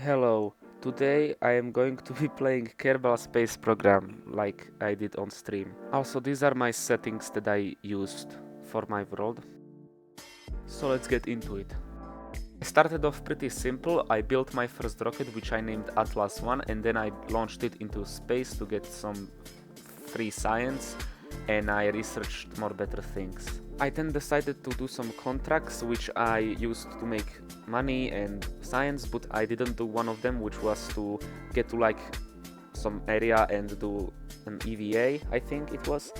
Hello, today I am going to be playing Kerbal Space Program like I did on stream. Also, these are my settings that I used for my world. So let's get into it. I started off pretty simple. I built my first rocket, which I named Atlas 1, and then I launched it into space to get some free science, and I researched more better things. I then decided to do some contracts which I used to make money and science, but I didn't do one of them, which was to get to like some area and do an EVA, I think it was.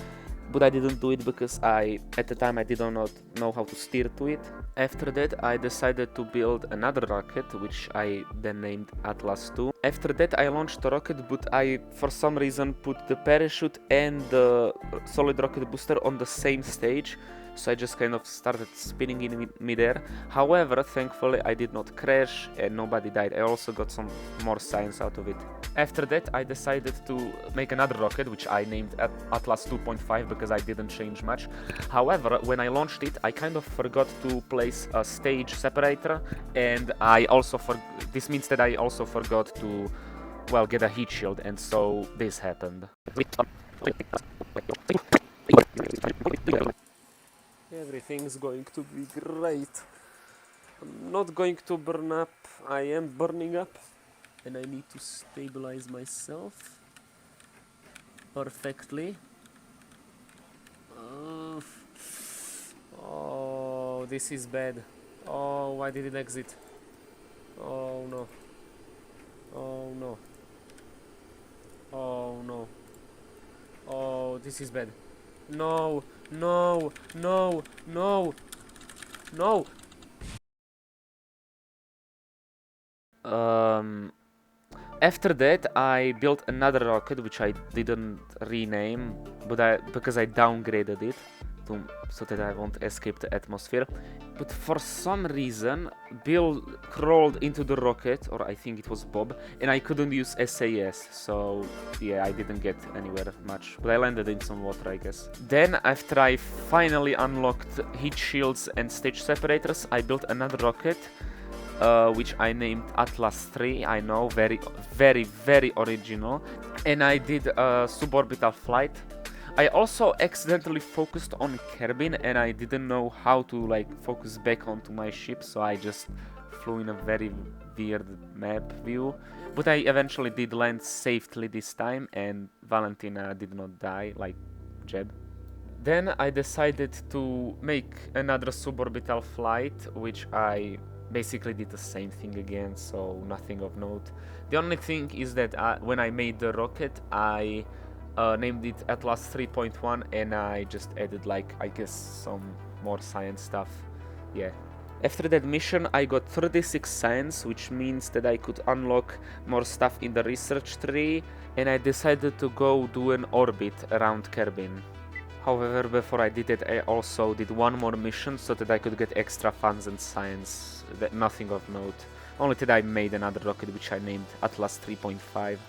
But I didn't do it because at the time I did not know how to steer to it. After that I decided to build another rocket, which I then named Atlas 2. After that I launched the rocket, but I for some reason put the parachute and the solid rocket booster on the same stage, so I just kind of started spinning in midair. However, thankfully I did not crash and nobody died. I also got some more science out of it. After that I decided to make another rocket, which I named Atlas 2.5 because I didn't change much. However, when I launched it I kind of forgot to place a stage separator, and this means that I also forgot to, well, get a heat shield, and so this happened. Everything's going to be great. I'm not going to burn up. I am burning up. And I need to stabilize myself perfectly. Oh, this is bad. Oh, why did it exit? Oh no. Oh no. Oh no. Oh, this is bad. No, no, no, no, no. After that, I built another rocket, which I didn't rename, because I downgraded it so that I won't escape the atmosphere. But for some reason, Bill crawled into the rocket, or I think it was Bob, and I couldn't use SAS, so yeah, I didn't get anywhere much. But I landed in some water, I guess. Then, after I finally unlocked heat shields and stage separators, I built another rocket, which I named Atlas 3. I know, very, very, very original. And I did a suborbital flight. I also accidentally focused on Kerbin, and I didn't know how to like focus back onto my ship, so I just flew in a very weird map view. But I eventually did land safely this time, and Valentina did not die, like Jeb. Then I decided to make another suborbital flight, which I basically did the same thing again, so nothing of note. The only thing is that when I made the rocket, I named it Atlas 3.1, and I just added, like, I guess some more science stuff. Yeah. After that mission I got 36 science, which means that I could unlock more stuff in the research tree, and I decided to go do an orbit around Kerbin. However, before I did it, I also did one more mission so that I could get extra funds and science. Nothing of note. Only that I made another rocket, which I named Atlas 3.5.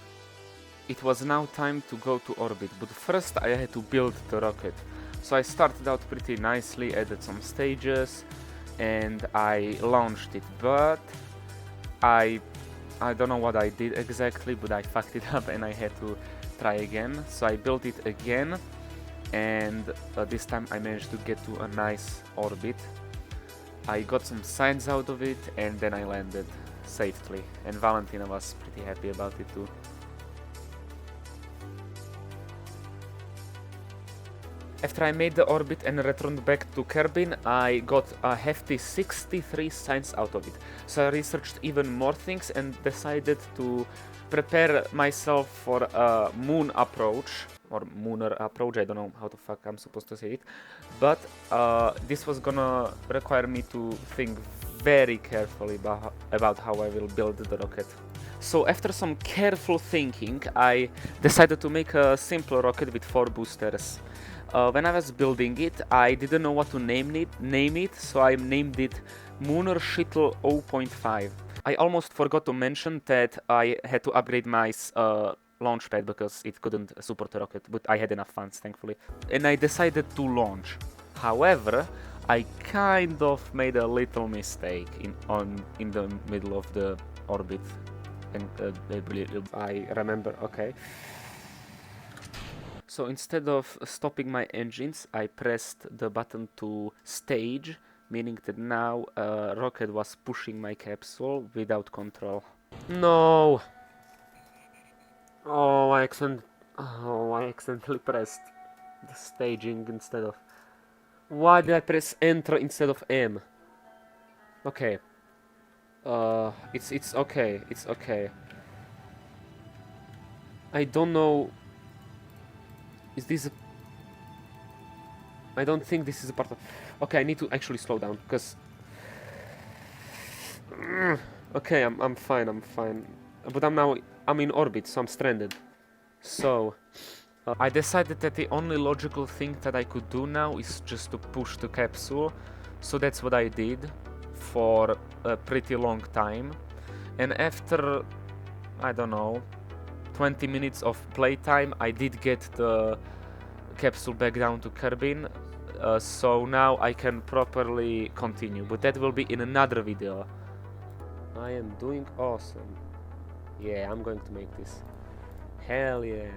It was now time to go to orbit, but first I had to build the rocket. So I started out pretty nicely, added some stages, and I launched it, but I don't know what I did exactly, but I fucked it up and I had to try again. So I built it again, and this time I managed to get to a nice orbit. I got some science out of it, and then I landed safely, and Valentina was pretty happy about it too. After I made the orbit and returned back to Kerbin, I got a hefty 63 science out of it. So I researched even more things and decided to prepare myself for a moon approach, or mooner approach, I don't know how the fuck I'm supposed to say it. But this was gonna require me to think very carefully about how I will build the rocket. So after some careful thinking, I decided to make a simple rocket with 4 boosters. When I was building it, I didn't know what to name it, so I named it Mooner Shuttle 0.5. I almost forgot to mention that I had to upgrade my launchpad because it couldn't support a rocket, but I had enough funds, thankfully. And I decided to launch. However, I kind of made a little mistake in the middle of the orbit. And I remember, okay. So instead of stopping my engines, I pressed the button to stage, meaning that now rocket was pushing my capsule without control. No! Oh, I accidentally pressed the staging instead of... Why did I press enter instead of M? Okay. It's okay. It's okay. I don't know. Is this a... I don't think this is a part of... Okay, I need to actually slow down, because... Okay, I'm fine, I'm fine. But I'm in orbit, so I'm stranded. So... I decided that the only logical thing that I could do now is just to push the capsule. So that's what I did for a pretty long time. And after, I don't know, 20 minutes of playtime, I did get the capsule back down to Kerbin. So now I can properly continue, but that will be in another video. I am doing awesome. Yeah, I'm going to make this. Hell yeah.